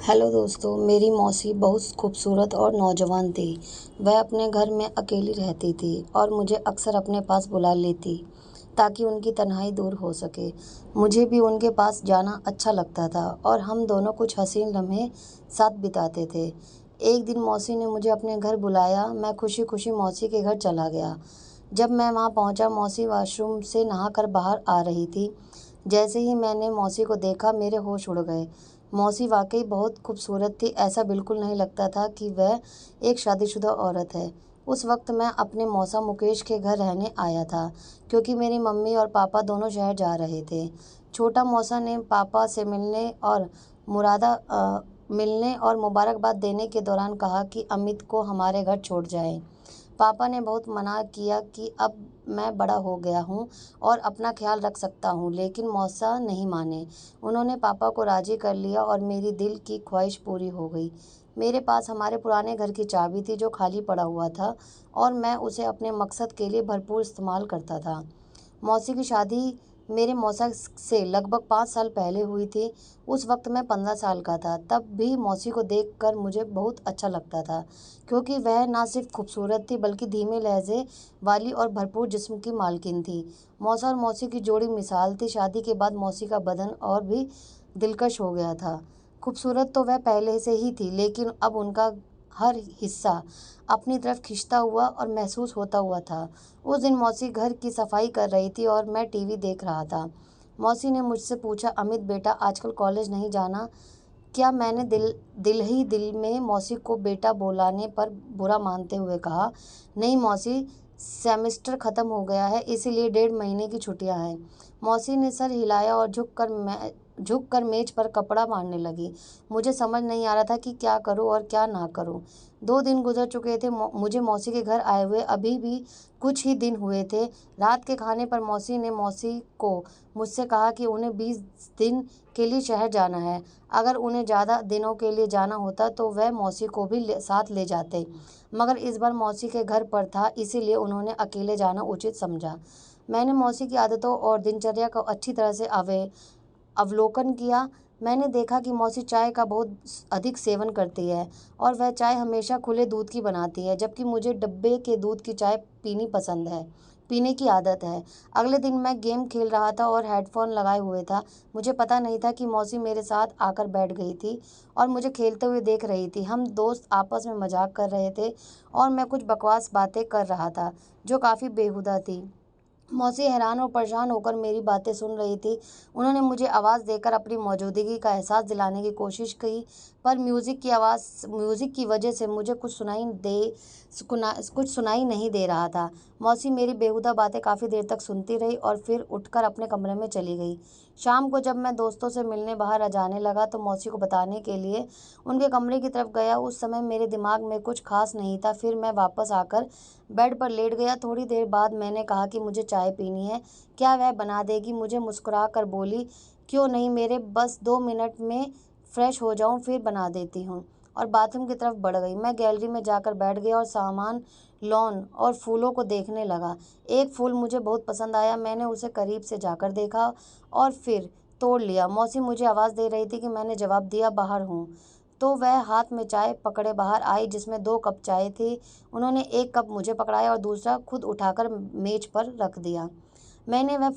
Hello दोस्तों, मेरी मौसी बहुत खूबसूरत और नौजवान थी। वह अपने घर में अकेली रहती थी और मुझे अक्सर अपने पास बुला लेती ताकि उनकी तन्हाई दूर हो सके। मुझे भी उनके पास जाना अच्छा लगता था और हम दोनों कुछ हसीन लम्हे साथ बिताते थे। एक दिन मौसी ने मुझे अपने घर बुलाया। मैं खुशी खुशी मौसी के घर चला गया। जब मैं वहाँ पहुँचा, मौसी वॉशरूम से नहाकर बाहर आ रही थी। जैसे ही मैंने मौसी को देखा, मेरे होश उड़ गए। मौसी वाकई बहुत खूबसूरत थी। ऐसा बिल्कुल नहीं लगता था कि वह एक शादीशुदा औरत है। उस वक्त मैं अपने मौसा मुकेश के घर रहने आया था, क्योंकि मेरी मम्मी और पापा दोनों शहर जा रहे थे। छोटा मौसा ने पापा से मिलने और मुबारकबाद देने के दौरान कहा कि अमित को हमारे घर छोड़ जाए। पापा ने बहुत मना किया कि अब मैं बड़ा हो गया हूँ और अपना ख्याल रख सकता हूँ, लेकिन मौसा नहीं माने। उन्होंने पापा को राजी कर लिया और मेरी दिल की ख्वाहिश पूरी हो गई। मेरे पास हमारे पुराने घर की चाबी थी जो खाली पड़ा हुआ था, और मैं उसे अपने मकसद के लिए भरपूर इस्तेमाल करता था। मौसी की शादी मेरे मौसा से लगभग 5 साल पहले हुई थी। उस वक्त मैं 15 साल का था। तब भी मौसी को देखकर मुझे बहुत अच्छा लगता था, क्योंकि वह ना सिर्फ खूबसूरत थी बल्कि धीमे लहजे वाली और भरपूर जिस्म की मालकिन थी। मौसा और मौसी की जोड़ी मिसाल थी। शादी के बाद मौसी का बदन और भी दिलकश हो गया था। खूबसूरत तो वह पहले से ही थी, लेकिन अब उनका हर हिस्सा अपनी तरफ खिंचता हुआ और महसूस होता हुआ था। उस दिन मौसी घर की सफाई कर रही थी और मैं टीवी देख रहा था। मौसी ने मुझसे पूछा, अमित बेटा, आजकल कॉलेज नहीं जाना क्या? मैंने दिल में मौसी को बेटा बुलाने पर बुरा मानते हुए कहा, नहीं मौसी, सेमेस्टर ख़त्म हो गया है, इसीलिए 1.5 महीने की छुट्टियां हैं। मौसी ने सर हिलाया और झुककर मेज पर कपड़ा मारने लगी। मुझे समझ नहीं आ रहा था कि क्या करूं और क्या ना करूं। 2 दिन गुजर चुके थे मुझे मौसी के घर आए हुए, अभी भी कुछ ही दिन हुए थे। रात के खाने पर मौसी को मुझसे कहा कि उन्हें 20 दिन के लिए शहर जाना है। अगर उन्हें ज़्यादा दिनों के लिए जाना होता तो वह मौसी को भी साथ ले जाते, मगर इस बार मौसी के घर पर था, इसीलिए उन्होंने अकेले जाना उचित समझा। मैंने मौसी की आदतों और दिनचर्या को अच्छी तरह से अवलोकन किया। मैंने देखा कि मौसी चाय का बहुत अधिक सेवन करती है और वह चाय हमेशा खुले दूध की बनाती है, जबकि मुझे डब्बे के दूध की चाय पीने की आदत है। अगले दिन मैं गेम खेल रहा था और हेडफोन लगाए हुए था। मुझे पता नहीं था कि मौसी मेरे साथ आकर बैठ गई थी और मुझे खेलते हुए देख रही थी। हम दोस्त आपस में मजाक कर रहे थे और मैं कुछ बकवास बातें कर रहा था जो काफ़ी बेहुदा थी। मौसी हैरान और परेशान होकर मेरी बातें सुन रही थी। उन्होंने मुझे आवाज़ देकर अपनी मौजूदगी का एहसास दिलाने की कोशिश की, पर म्यूज़िक की वजह से मुझे कुछ सुनाई नहीं दे रहा था। मौसी मेरी बेहुदा बातें काफ़ी देर तक सुनती रही और फिर उठकर अपने कमरे में चली गई। शाम को जब मैं दोस्तों से मिलने बाहर आ जाने लगा तो मौसी को बताने के लिए उनके कमरे की तरफ गया। उस समय मेरे दिमाग में कुछ खास नहीं था। फिर मैं वापस आकर बेड पर लेट गया। थोड़ी देर बाद मैंने कहा कि मुझे चाय पीनी है, क्या वह बना देगी? मुझे मुस्कुरा कर बोली, क्यों नहीं मेरे, बस 2 मिनट में फ्रेश हो जाऊं फिर बना देती हूँ, और बाथरूम की तरफ बढ़ गई। मैं गैलरी में जाकर बैठ गया और सामान, लॉन और फूलों को देखने लगा। एक फूल मुझे बहुत पसंद आया। मैंने उसे करीब से जाकर देखा और फिर तोड़ लिया। मौसी मुझे आवाज़ दे रही थी कि मैंने जवाब दिया, बाहर हूँ। तो वह हाथ में चाय पकड़े बाहर आई, जिसमें 2 कप चाय थी। उन्होंने एक कप मुझे पकड़ाया और दूसरा खुद उठाकर मेज पर रख दिया। मैंने वह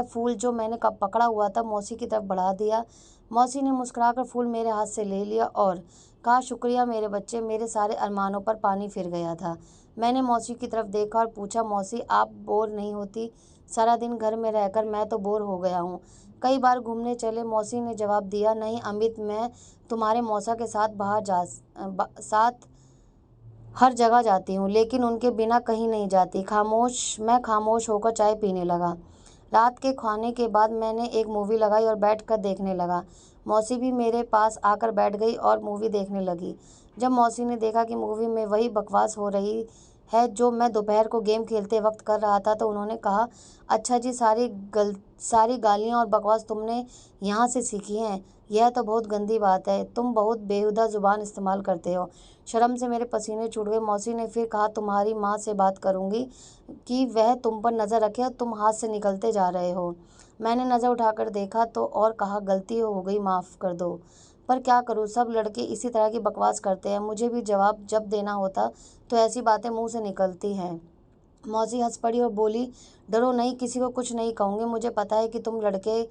फूल जो मैंने कप पकड़ा हुआ था मौसी की तरफ बढ़ा दिया। मौसी ने मुस्कुराकर फूल मेरे हाथ से ले लिया और कहा, शुक्रिया मेरे बच्चे, मेरे सारे अरमानों पर पानी फिर गया था। मैंने मौसी की तरफ देखा और पूछा, मौसी आप बोर नहीं होती? सारा दिन घर में रहकर मैं तो बोर हो गया हूँ। कई बार घूमने चले? मौसी ने जवाब दिया, नहीं अमित, मैं तुम्हारे मौसा के साथ हर जगह जाती हूँ, लेकिन उनके बिना कहीं नहीं जाती। मैं खामोश होकर चाय पीने लगा। रात के खाने के बाद मैंने एक मूवी लगाई और बैठकर देखने लगा। मौसी भी मेरे पास आकर बैठ गई और मूवी देखने लगी। जब मौसी ने देखा कि मूवी में वही बकवास हो रही है जो मैं दोपहर को गेम खेलते वक्त कर रहा था, तो उन्होंने कहा, अच्छा जी, सारी गालियाँ और बकवास तुमने यहाँ से सीखी हैं? यह तो बहुत गंदी बात है। तुम बहुत बेहुदा ज़ुबान इस्तेमाल करते हो। शर्म से मेरे पसीने छूट गए। मौसी ने फिर कहा, तुम्हारी माँ से बात करूंगी कि वह तुम पर नज़र रखे, तुम हाथ से निकलते जा रहे हो। मैंने नज़र उठाकर देखा तो और कहा, गलती हो गई, माफ़ कर दो। पर क्या करूँ, सब लड़के इसी तरह की बकवास करते हैं। मुझे भी जवाब जब देना होता तो ऐसी बातें मुंह से निकलती हैं। मौसी हंस पड़ी और बोली, डरो नहीं, किसी को कुछ नहीं कहूँगी। मुझे पता है कि तुम लड़के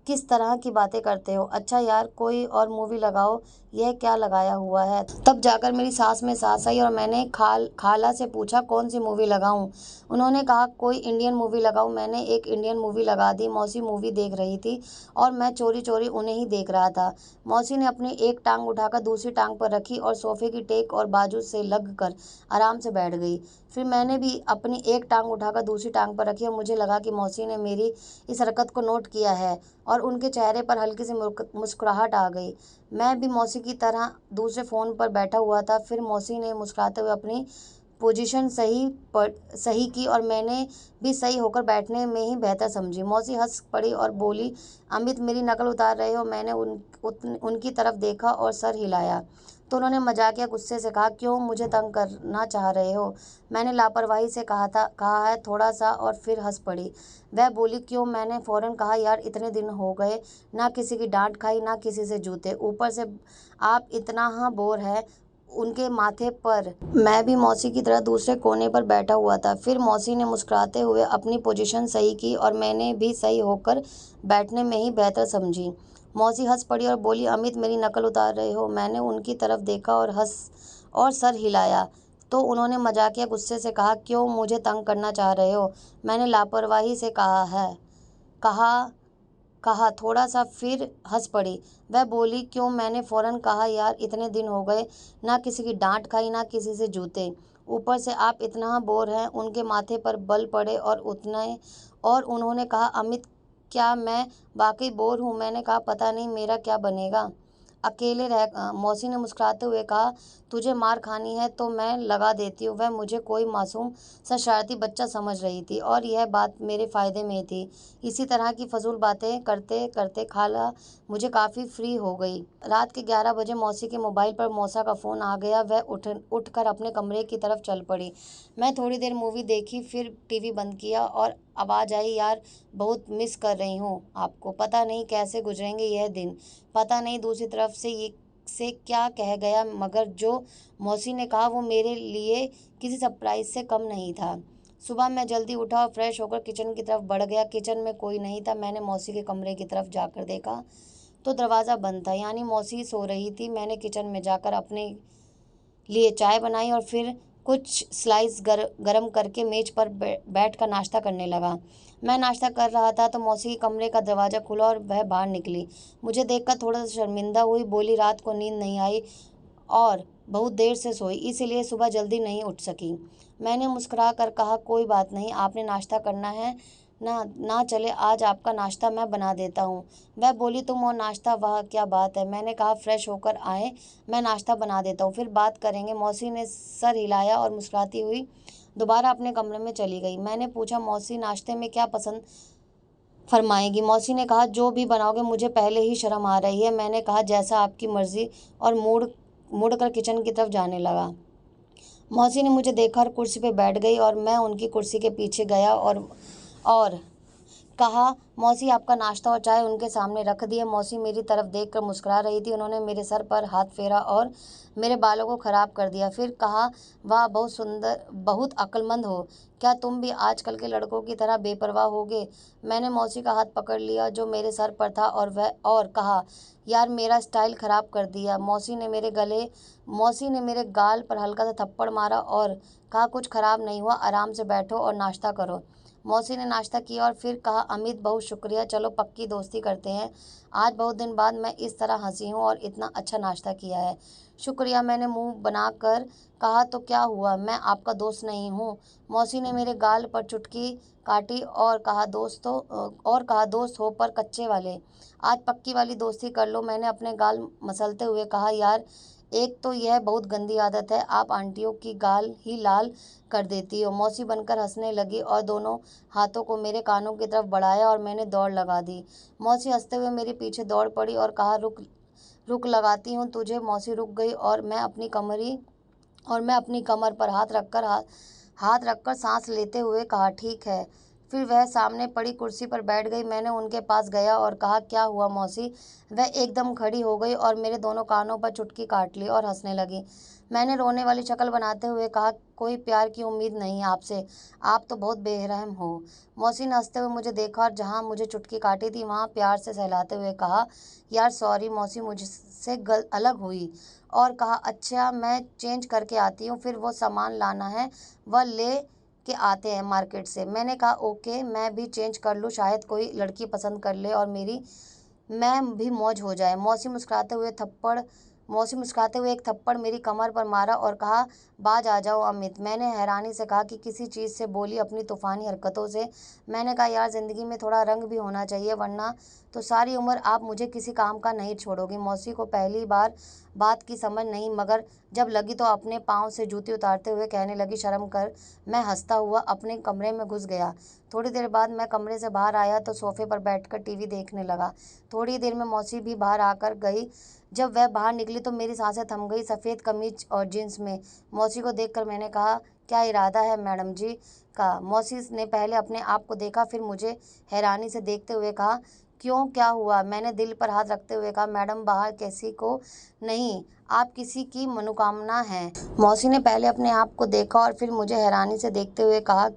किस तरह की बातें करते हो। अच्छा यार, कोई और मूवी लगाओ, यह क्या लगाया हुआ है। तब जाकर मेरी सास में सास आई और मैंने खाला से पूछा, कौन सी मूवी लगाऊं। उन्होंने कहा, कोई इंडियन मूवी लगाओ। मैंने एक इंडियन मूवी लगा दी। मौसी मूवी देख रही थी और मैं चोरी चोरी उन्हें ही देख रहा था। मौसी ने अपनी एक टांग उठाकर दूसरी टांग पर रखी और सोफे की टेक और बाजू से लग कर आराम से बैठ गई। फिर मैंने भी अपनी एक टांग उठाकर दूसरी टांग पर रखी और मुझे लगा कि मौसी ने मेरी इस हरकत को नोट किया है और उनके चेहरे पर हल्की सी मुस्कुराहट आ गई। मैं भी मौसी की तरह दूसरे फ़ोन पर बैठा हुआ था। फिर मौसी ने मुस्कुराते हुए अपनी पोजीशन सही की और मैंने भी सही होकर बैठने में ही बेहतर समझी। मौसी हंस पड़ी और बोली, अमित मेरी नकल उतार रहे हो। मैंने उनकी तरफ देखा और सर हिलाया तो उन्होंने मजाकिया गुस्से से कहा, क्यों, मुझे तंग करना चाह रहे हो। मैंने लापरवाही से कहा है थोड़ा सा, और फिर हंस पड़ी। वह बोली, क्यों। मैंने फौरन कहा, यार इतने दिन हो गए, ना किसी की डांट खाई ना किसी से जूते, ऊपर से आप इतना हाँ बोर है। उनके माथे पर मैं भी मौसी की तरह दूसरे कोने पर बैठा हुआ था। फिर मौसी ने मुस्कुराते हुए अपनी पोजीशन सही की और मैंने भी सही होकर बैठने में ही बेहतर समझी। मौसी हंस पड़ी और बोली, अमित मेरी नकल उतार रहे हो। मैंने उनकी तरफ देखा और सर हिलाया तो उन्होंने मजाकिया गुस्से से कहा, क्यों, मुझे तंग करना चाह रहे हो। मैंने लापरवाही से कहा कहा थोड़ा सा, फिर हंस पड़ी। वह बोली, क्यों। मैंने फौरन कहा, यार इतने दिन हो गए, ना किसी की डांट खाई ना किसी से जूते, ऊपर से आप इतना बोर हैं। उनके माथे पर बल पड़े और उन्होंने कहा, अमित क्या मैं वाकई बोर हूँ। मैंने कहा, पता नहीं मेरा क्या बनेगा अकेले रह। मौसी ने मुस्कुराते हुए कहा, तुझे मार खानी है तो मैं लगा देती हूँ। वह मुझे कोई मासूम सा शरारती बच्चा समझ रही थी और यह बात मेरे फ़ायदे में थी। इसी तरह की फजूल बातें करते करते खाला मुझे काफ़ी फ्री हो गई। रात के 11 बजे मौसी के मोबाइल पर मौसा का फ़ोन आ गया। वह उठकर अपने कमरे की तरफ चल पड़ी। मैं थोड़ी देर मूवी देखी, फिर टीवी बंद किया और आवाज़ आई, यार बहुत मिस कर रही हूँ आपको। पता नहीं कैसे गुजरेंगे यह दिन। पता नहीं दूसरी तरफ से क्या कह गया, मगर जो मौसी ने कहा वो मेरे लिए किसी सरप्राइज से कम नहीं था। सुबह मैं जल्दी उठा और फ्रेश होकर किचन की तरफ बढ़ गया। किचन में कोई नहीं था। मैंने मौसी के कमरे की तरफ जाकर देखा तो दरवाज़ा बंद था, यानी मौसी सो रही थी। मैंने किचन में जाकर अपने लिए चाय बनाई और फिर कुछ स्लाइस गरम करके मेज पर बैठ कर नाश्ता करने लगा। मैं नाश्ता कर रहा था तो मौसी के कमरे का दरवाज़ा खुला और वह बाहर निकली। मुझे देखकर थोड़ा सा शर्मिंदा हुई। बोली, रात को नींद नहीं आई और बहुत देर से सोई, इसीलिए सुबह जल्दी नहीं उठ सकी। मैंने मुस्कुरा कर कहा, कोई बात नहीं, आपने नाश्ता करना है ना, ना चले, आज आपका नाश्ता मैं बना देता हूँ। वह बोली, तुम और नाश्ता, वाह क्या बात है। मैंने कहा, फ्रेश होकर आए, मैं नाश्ता बना देता हूँ, फिर बात करेंगे। मौसी ने सर हिलाया और मुस्कुराती हुई दोबारा अपने कमरे में चली गई। मैंने पूछा, मौसी नाश्ते में क्या पसंद फरमाएगी। मौसी ने कहा, जो भी बनाओगे। मुझे पहले ही शर्म आ रही है। मैंने कहा, जैसा आपकी मर्ज़ी, और मुड़कर किचन की तरफ जाने लगा। मौसी ने मुझे देखा और कुर्सी पर बैठ गई और मैं उनकी कुर्सी के पीछे गया और कहा, मौसी आपका नाश्ता और चाय उनके सामने रख दिए। मौसी मेरी तरफ देखकर मुस्कुरा रही थी। उन्होंने मेरे सर पर हाथ फेरा और मेरे बालों को ख़राब कर दिया। फिर कहा, वाह बहुत सुंदर, बहुत अक्लमंद हो। क्या तुम भी आजकल के लड़कों की तरह बेपरवाह होगे। मैंने मौसी का हाथ पकड़ लिया जो मेरे सर पर था और कहा, यार मेरा स्टाइल ख़राब कर दिया। मौसी ने मेरे गाल पर हल्का सा थप्पड़ मारा और कहा, कुछ ख़राब नहीं हुआ, आराम से बैठो और नाश्ता करो। मौसी ने नाश्ता किया और फिर कहा, अमित बहुत शुक्रिया, चलो पक्की दोस्ती करते हैं। आज बहुत दिन बाद मैं इस तरह हंसी हूँ और इतना अच्छा नाश्ता किया है। शुक्रिया, मैंने मुंह बनाकर कहा, तो क्या हुआ, मैं आपका दोस्त नहीं हूँ। मौसी ने मेरे गाल पर चुटकी काटी और कहा, दोस्त हो पर कच्चे वाले, आज पक्की वाली दोस्ती कर लो। मैंने अपने गाल मसलते हुए कहा, यार एक तो यह बहुत गंदी आदत है, आप आंटियों की गाल ही लाल कर देती हो। मौसी बनकर हंसने लगी और दोनों हाथों को मेरे कानों की तरफ बढ़ाया और मैंने दौड़ लगा दी। मौसी हंसते हुए मेरे पीछे दौड़ पड़ी और कहा, रुक रुक लगाती हूँ तुझे। मौसी रुक गई और मैं अपनी कमर पर हाथ रखकर सांस लेते हुए कहा, ठीक है, फिर वह सामने पड़ी कुर्सी पर बैठ गई। मैंने उनके पास गया और कहा, क्या हुआ मौसी? वह एकदम खड़ी हो गई और मेरे दोनों कानों पर चुटकी काट ली और हंसने लगी। मैंने रोने वाली शक्ल बनाते हुए कहा, कोई प्यार की उम्मीद नहीं आपसे, आप तो बहुत बेरहम हो। मौसी ने हंसते हुए मुझे देखा और जहाँ मुझे चुटकी काटी थी वहाँ प्यार से सहलाते हुए कहा, यार सॉरी मौसी, मुझसे अलग हुई। और कहा, अच्छा मैं चेंज करके आती हूँ, फिर वो सामान लाना है वह ले के आते हैं मार्केट से। मैंने कहा, ओके, मैं भी चेंज कर लूँ, शायद कोई लड़की पसंद कर ले और मैं भी मौज हो जाए। मौसी मुस्कुराते हुए एक थप्पड़ मेरी कमर पर मारा और कहा, बाज आ जाओ अमित। मैंने हैरानी से कहा कि किसी चीज़ से बोली? अपनी तूफ़ानी हरकतों से। मैंने कहा, यार ज़िंदगी में थोड़ा रंग भी होना चाहिए, वरना तो सारी उम्र आप मुझे किसी काम का नहीं छोड़ोगी। मौसी को पहली बार बात की समझ नहीं, मगर जब लगी तो अपने पाँव से जूती उतारते हुए कहने लगी, शर्म कर। मैं हंसता हुआ अपने कमरे में घुस गया। थोड़ी देर बाद मैं कमरे से बाहर आया तो सोफे पर बैठकर टीवी देखने लगा। थोड़ी देर में मौसी भी बाहर आकर गई। जब वह बाहर निकली तो मेरी सांसें थम गई। सफ़ेद कमीज और जींस में मौसी को देखकर मैंने कहा, क्या इरादा है मैडम जी का? मौसी ने पहले अपने आप को देखा, फिर मुझे हैरानी से देखते हुए कहा, क्यों, क्या हुआ? मैंने दिल पर हाथ रखते हुए कहा, मैडम बाहर किसी को नहीं, आप किसी की मनोकामना हैं। मौसी ने पहले अपने आप को देखा और फिर मुझे हैरानी से देखते हुए कहा,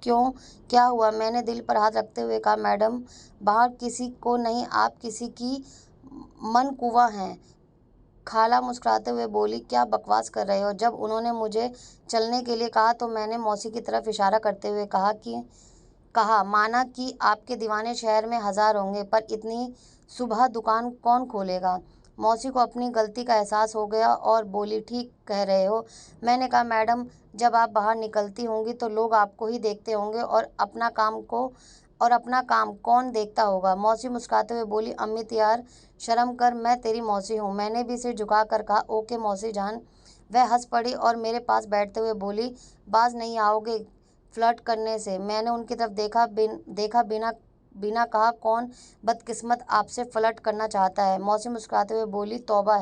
क्यों, क्या हुआ? मैंने दिल पर हाथ रखते हुए कहा, मैडम बाहर किसी को नहीं, आप किसी की मनकुवा हैं। खाला मुस्कुराते हुए बोली, क्या बकवास कर रहे हो? जब उन्होंने मुझे चलने के लिए कहा तो मैंने मौसी की तरफ इशारा करते हुए कहा, माना कि आपके दीवाने शहर में 1000 होंगे, पर इतनी सुबह दुकान कौन खोलेगा? मौसी को अपनी गलती का एहसास हो गया और बोली, ठीक कह रहे हो। मैंने कहा, मैडम जब आप बाहर निकलती होंगी तो लोग आपको ही देखते होंगे और अपना काम कौन देखता होगा? मौसी मुस्कुराते हुए बोली, अमित यार शर्म कर, मैं तेरी मौसी हूँ। मैंने भी सिर झुका कर कहा, ओके मौसी जान। वह हंस पड़ी और मेरे पास बैठते हुए बोली, बाज नहीं आओगे फ्लर्ट करने से? मैंने उनकी तरफ देखा बिना बिना कहा, कौन बदकिस्मत आपसे फ्लर्ट करना चाहता है? मौसी मुस्कुराते हुए बोली, तौबा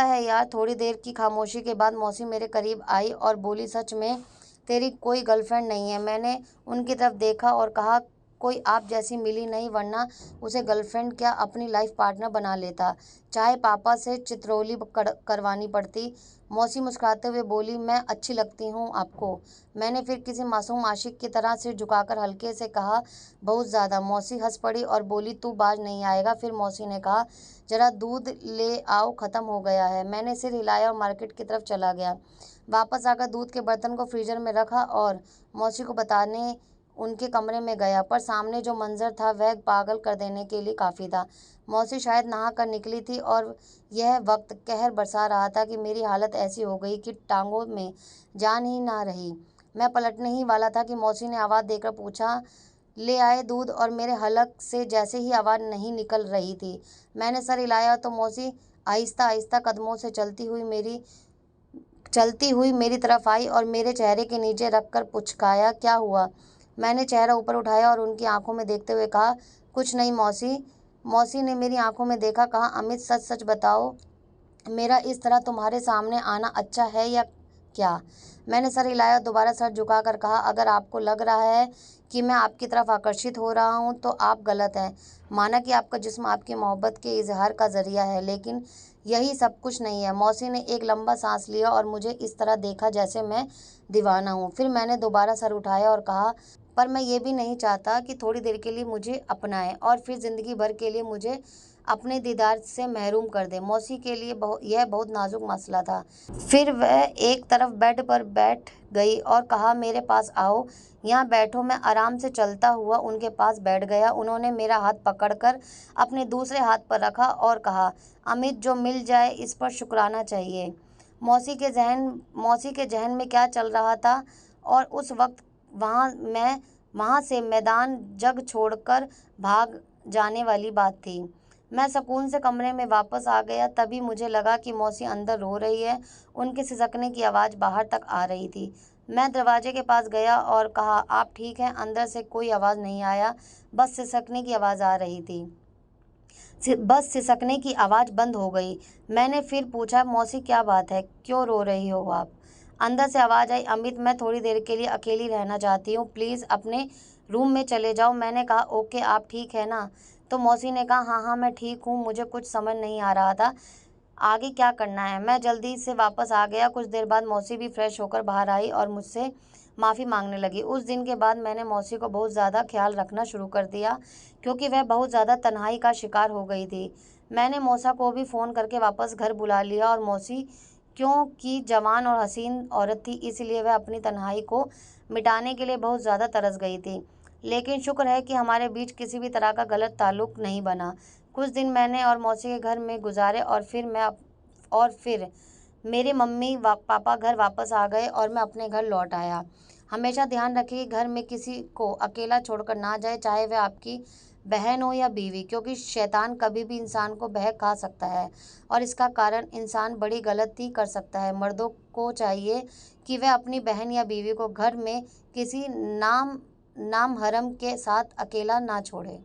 है यार। थोड़ी देर की खामोशी के बाद मौसी मेरे करीब आई और बोली, सच में तेरी कोई गर्लफ्रेंड नहीं है? मैंने उनकी तरफ देखा और कहा, कोई आप जैसी मिली नहीं, वरना उसे गर्लफ्रेंड क्या अपनी लाइफ पार्टनर बना लेता, चाहे पापा से चित्रौली करवानी पड़ती। मौसी मुस्कुराते हुए बोली, मैं अच्छी लगती हूँ आपको? मैंने फिर किसी मासूम आशिक की तरह सिर झुकाकर हल्के से कहा, बहुत ज़्यादा। मौसी हंस पड़ी और बोली, तू बाज नहीं आएगा? फिर मौसी ने कहा, जरा दूध ले आओ, ख़त्म हो गया है। मैंने सिर हिलाया और मार्केट की तरफ चला गया। वापस आकर दूध के बर्तन को फ्रीजर में रखा और मौसी को बताने उनके कमरे में गया, पर सामने जो मंजर था वह पागल कर देने के लिए काफ़ी था। मौसी शायद नहा कर निकली थी और यह वक्त कहर बरसा रहा था कि मेरी हालत ऐसी हो गई कि टांगों में जान ही ना रही। मैं पलटने ही वाला था कि मौसी ने आवाज़ देकर पूछा, ले आए दूध? और मेरे हलक से जैसे ही आवाज़ नहीं निकल रही थी। मैंने सर हिलाया तो मौसी आहिस्ता आहिस्ता कदमों से चलती हुई मेरी तरफ आई और मेरे चेहरे के नीचे रखकर पुचकाया, क्या हुआ? मैंने चेहरा ऊपर उठाया और उनकी आंखों में देखते हुए कहा, कुछ नहीं मौसी। मौसी ने मेरी आंखों में देखा, कहा, अमित सच सच बताओ, मेरा इस तरह तुम्हारे सामने आना अच्छा है या क्या? मैंने सर हिलाया, दोबारा सर झुकाकर कहा, अगर आपको लग रहा है कि मैं आपकी तरफ आकर्षित हो रहा हूँ तो आप गलत हैं। माना कि आपका जिस्म आपकी मोहब्बत के इजहार का जरिया है, लेकिन यही सब कुछ नहीं है। मौसी ने एक लंबा सांस लिया और मुझे इस तरह देखा जैसे मैं दीवाना हूँ। फिर मैंने दोबारा सर उठाया और कहा, पर मैं ये भी नहीं चाहता कि थोड़ी देर के लिए मुझे अपनाएं और फिर ज़िंदगी भर के लिए मुझे अपने दीदार से महरूम कर दे। मौसी के लिए यह बहुत नाजुक मसला था। फिर वह एक तरफ बेड पर बैठ गई और कहा, मेरे पास आओ, यहाँ बैठो। मैं आराम से चलता हुआ उनके पास बैठ गया। उन्होंने मेरा हाथ पकड़कर अपने दूसरे हाथ पर रखा और कहा, अमित जो मिल जाए इस पर शुक्राना चाहिए। मौसी के जहन में क्या चल रहा था और उस वक्त वहाँ से मैदान जग छोड़कर भाग जाने वाली बात थी। मैं सुकून से कमरे में वापस आ गया। तभी मुझे लगा कि मौसी अंदर रो रही है। उनके सिसकने की आवाज़ बाहर तक आ रही थी। मैं दरवाजे के पास गया और कहा, आप ठीक हैं? अंदर से कोई आवाज़ नहीं आया, बस सिसकने की आवाज़ आ रही थी। बस सिसकने की आवाज़ बंद हो गई। मैंने फिर पूछा, मौसी क्या बात है, क्यों रो रही हो आप? अंदर से आवाज़ आई, अमित मैं थोड़ी देर के लिए अकेली रहना चाहती हूँ, प्लीज़ अपने रूम में चले जाओ। मैंने कहा ओके, आप ठीक है ना? तो मौसी ने कहा हाँ हाँ मैं ठीक हूँ, मुझे कुछ समझ नहीं आ रहा था आगे क्या करना है। मैं जल्दी से वापस आ गया। कुछ देर बाद मौसी भी फ्रेश होकर बाहर आई और मुझसे माफ़ी मांगने लगी। उस दिन के बाद मैंने मौसी को बहुत ज़्यादा ख्याल रखना शुरू कर दिया क्योंकि वह बहुत ज़्यादा तन्हाई का शिकार हो गई थी। मैंने मौसा को भी फ़ोन करके वापस घर बुला लिया और मौसी क्योंकि जवान और हसीन औरत थी इसलिए वह अपनी तन्हाई को मिटाने के लिए बहुत ज़्यादा तरस गई थी। लेकिन शुक्र है कि हमारे बीच किसी भी तरह का गलत ताल्लुक नहीं बना। कुछ दिन मैंने और मौसी के घर में गुजारे और फिर मेरे मम्मी पापा घर वापस आ गए और मैं अपने घर लौट आया। हमेशा ध्यान रखिए कि घर में किसी को अकेला छोड़कर ना जाए, चाहे वह आपकी बहन हो या बीवी, क्योंकि शैतान कभी भी इंसान को बहका खा सकता है और इसका कारण इंसान बड़ी गलती कर सकता है। मर्दों को चाहिए कि वह अपनी बहन या बीवी को घर में किसी नामहरम के साथ अकेला ना छोड़े।